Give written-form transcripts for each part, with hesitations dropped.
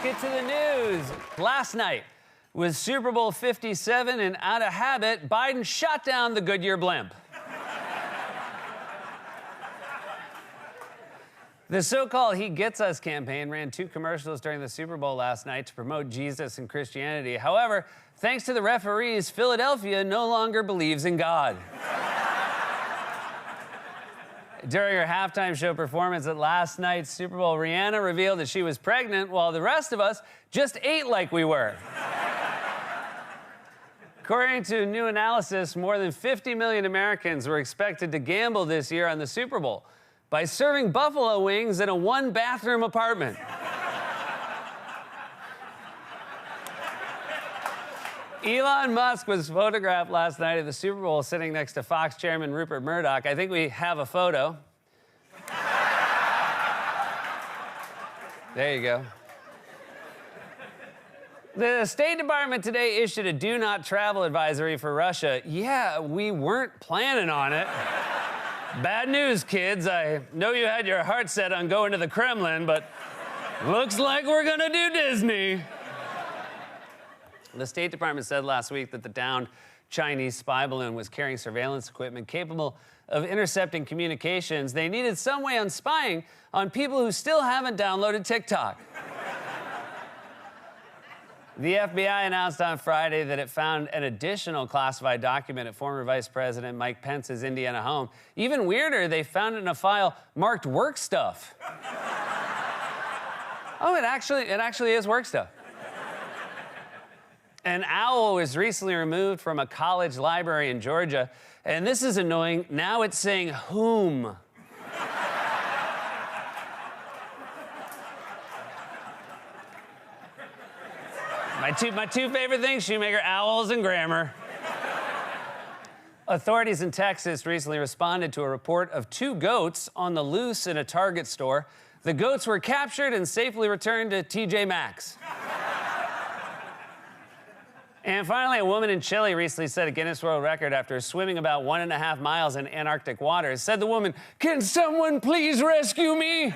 get to the news. Last night, with Super Bowl 57 and out of habit, Biden shot down the Goodyear blimp. The so-called He Gets Us campaign ran 2 commercials during the Super Bowl last night to promote Jesus and Christianity. However, thanks to the referees, Philadelphia no longer believes in God. During her halftime show performance at last night's Super Bowl, Rihanna revealed that she was pregnant while the rest of us just ate like we were. According to a new analysis, more than 50 million Americans were expected to gamble this year on the Super Bowl by serving buffalo wings in a 1-bathroom apartment. Elon Musk was photographed last night at the Super Bowl sitting next to Fox chairman Rupert Murdoch. I think we have a photo. There you go. The State Department today issued a do not travel advisory for Russia. Yeah, we weren't planning on it. Bad news, kids. I know you had your heart set on going to the Kremlin, but looks like we're gonna do Disney. The State Department said last week that the downed Chinese spy balloon was carrying surveillance equipment capable of intercepting communications. They needed some way on spying on people who still haven't downloaded TikTok. The FBI announced on Friday that it found an additional classified document at former Vice President Mike Pence's Indiana home. Even weirder, they found it in a file marked work stuff. Oh, it actually is work stuff. An owl was recently removed from a college library in Georgia, and this is annoying. Now it's saying whom. My two favorite things, Shoemaker, owls and grammar. Authorities in Texas recently responded to a report of 2 goats on the loose in a Target store. The goats were captured and safely returned to TJ Maxx. And finally, a woman in Chile recently set a Guinness World Record after swimming about 1.5 miles in Antarctic waters. Said the woman, "Can someone please rescue me?"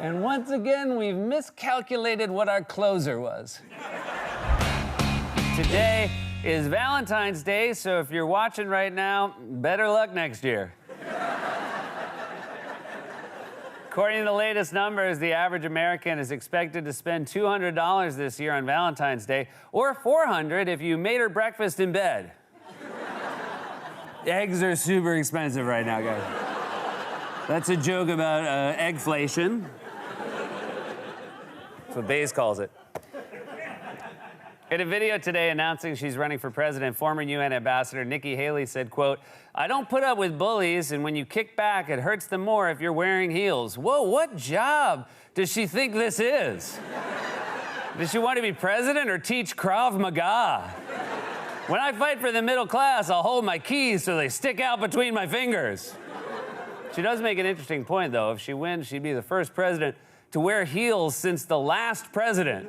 And once again, we've miscalculated what our closer was. Today is Valentine's Day, so if you're watching right now, better luck next year. According to the latest numbers, the average American is expected to spend $200 this year on Valentine's Day, or $400 if you made her breakfast in bed. Eggs are super expensive right now, guys. That's a joke about eggflation. That's what Baze calls it. In a video today announcing she's running for president, former UN ambassador Nikki Haley said, quote, "I don't put up with bullies, and when you kick back, it hurts them more if you're wearing heels." Whoa, what job does she think this is? Does she want to be president or teach Krav Maga? When I fight for the middle class, I'll hold my keys so they stick out between my fingers. She does make an interesting point, though. If she wins, she'd be the first president to wear heels since the last president.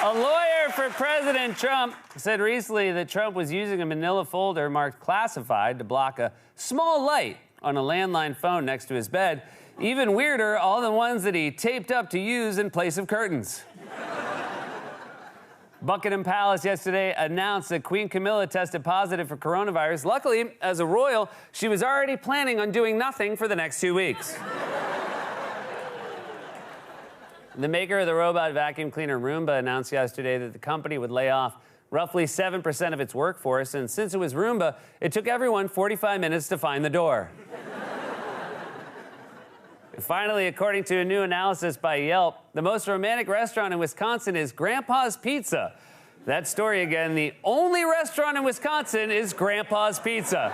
A lawyer for President Trump said recently that Trump was using a manila folder marked classified to block a small light on a landline phone next to his bed. Even weirder, all the ones that he taped up to use in place of curtains. Buckingham Palace yesterday announced that Queen Camilla tested positive for coronavirus. Luckily, as a royal, she was already planning on doing nothing for the next 2 weeks. The maker of the robot vacuum cleaner Roomba announced yesterday that the company would lay off roughly 7% of its workforce, and since it was Roomba, it took everyone 45 minutes to find the door. Finally, according to a new analysis by Yelp, the most romantic restaurant in Wisconsin is Grandpa's Pizza. That story again, the only restaurant in Wisconsin is Grandpa's Pizza.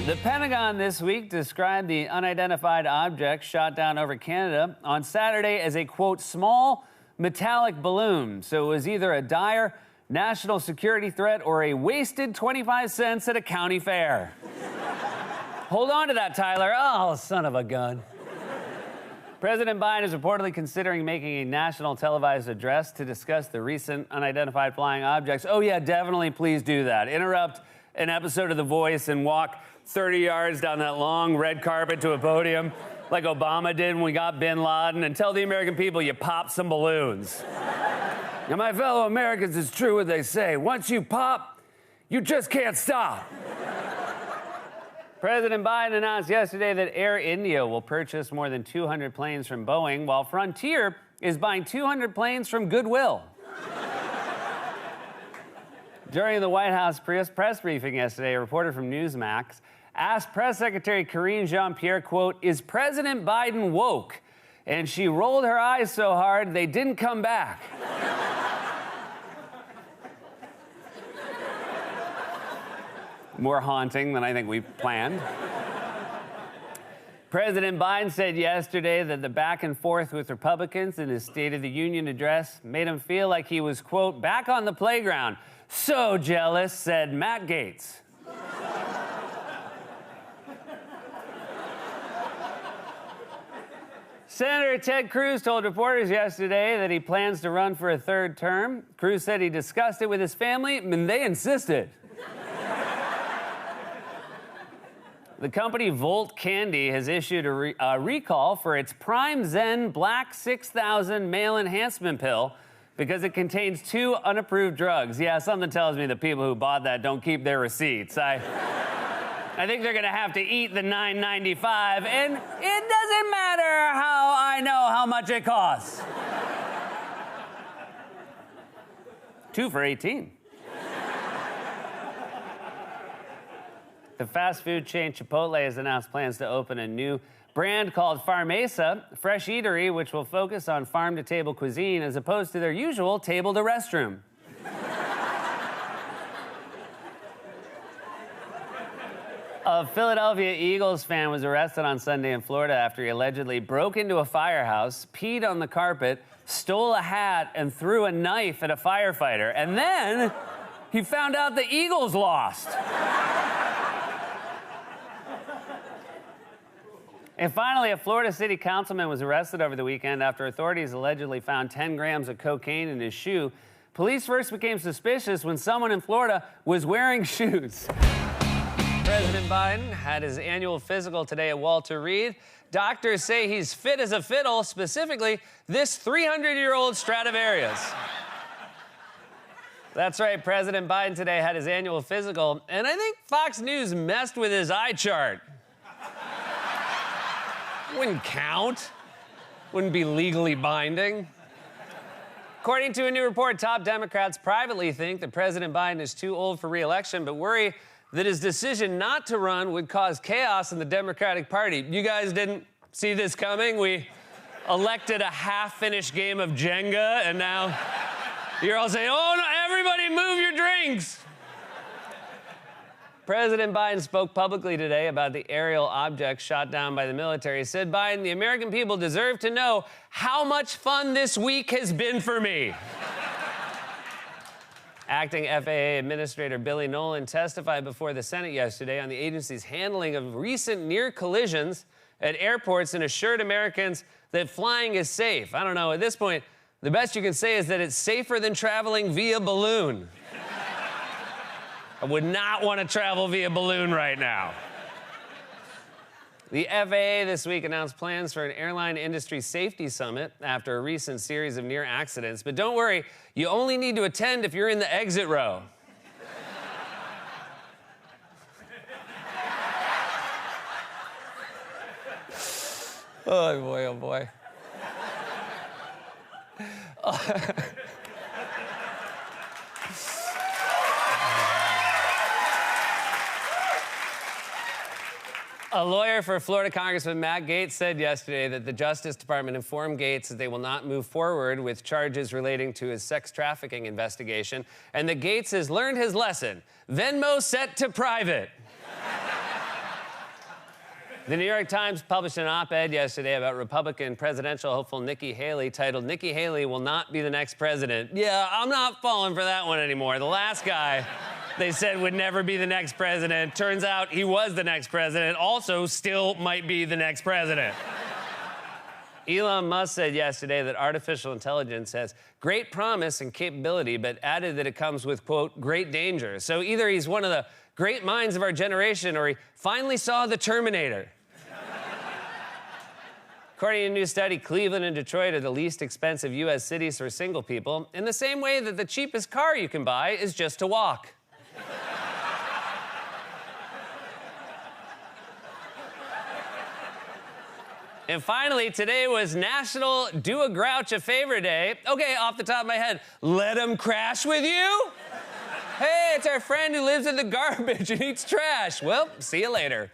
The Pentagon this week described the unidentified object shot down over Canada on Saturday as a, quote, small metallic balloon. So it was either a dire national security threat or a wasted 25 cents at a county fair. Hold on to that, Tyler. Oh, son of a gun. President Biden is reportedly considering making a national televised address to discuss the recent unidentified flying objects. Oh, yeah, definitely, please do that. Interrupt an episode of The Voice and walk 30 yards down that long red carpet to a podium like Obama did when we got bin Laden and tell the American people you popped some balloons. Now, my fellow Americans, it's true what they say. Once you pop, you just can't stop. President Biden announced yesterday that Air India will purchase more than 200 planes from Boeing, while Frontier is buying 200 planes from Goodwill. During the White House press briefing yesterday, a reporter from Newsmax asked Press Secretary Karine Jean-Pierre, quote, "Is President Biden woke?" And she rolled her eyes so hard they didn't come back. More haunting than I think we planned. President Biden said yesterday that the back and forth with Republicans in his State of the Union address made him feel like he was, quote, back on the playground. So jealous, said Matt Gaetz. Senator Ted Cruz told reporters yesterday that he plans to run for a third term. Cruz said he discussed it with his family, and they insisted. The company Volt Candy has issued a recall for its Prime Zen Black 6000 male enhancement pill because it contains 2 unapproved drugs. Yeah, something tells me the people who bought that don't keep their receipts. I think they're gonna have to eat the $9.95, and it doesn't matter how I know how much it costs. 2 for $18. The fast food chain Chipotle has announced plans to open a new brand called Farmesa, a fresh eatery which will focus on farm-to-table cuisine as opposed to their usual table-to-restroom. A Philadelphia Eagles fan was arrested on Sunday in Florida after he allegedly broke into a firehouse, peed on the carpet, stole a hat, and threw a knife at a firefighter. And then he found out the Eagles lost. And finally, a Florida city councilman was arrested over the weekend after authorities allegedly found 10 grams of cocaine in his shoe. Police first became suspicious when someone in Florida was wearing shoes. President Biden had his annual physical today at Walter Reed. Doctors say he's fit as a fiddle, specifically this 300-year-old Stradivarius. That's right, President Biden today had his annual physical, and I think Fox News messed with his eye chart. Wouldn't count. Wouldn't be legally binding. According to a new report, top Democrats privately think that President Biden is too old for re-election, but worry that his decision not to run would cause chaos in the Democratic Party. You guys didn't see this coming? We elected a half-finished game of Jenga, and now you're all saying, oh, no, everybody move your drinks. President Biden spoke publicly today about the aerial objects shot down by the military. He said, Biden, the American people deserve to know how much fun this week has been for me. Acting FAA Administrator Billy Nolan testified before the Senate yesterday on the agency's handling of recent near collisions at airports and assured Americans that flying is safe. I don't know, at this point, the best you can say is that it's safer than traveling via balloon. I would not want to travel via balloon right now. The FAA this week announced plans for an airline industry safety summit after a recent series of near accidents. But don't worry, you only need to attend if you're in the exit row. Oh boy, oh boy. A lawyer for Florida Congressman Matt Gaetz said yesterday that the Justice Department informed Gaetz that they will not move forward with charges relating to his sex trafficking investigation, and that Gaetz has learned his lesson. Venmo set to private. The New York Times published an op-ed yesterday about Republican presidential hopeful Nikki Haley titled, "Nikki Haley will not be the next president." Yeah, I'm not falling for that one anymore. The last guy they said would never be the next president. Turns out he was the next president, also still might be the next president. Elon Musk said yesterday that artificial intelligence has great promise and capability, but added that it comes with, quote, great danger. So either he's one of the great minds of our generation or he finally saw the Terminator. According to a new study, Cleveland and Detroit are the least expensive U.S. cities for single people, in the same way that the cheapest car you can buy is just to walk. And finally, today was National Do a Grouch a Favor Day. Okay, off the top of my head, let him crash with you? Hey, it's our friend who lives in the garbage and eats trash. Well, see you later.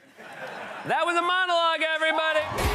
That was a monologue, everybody.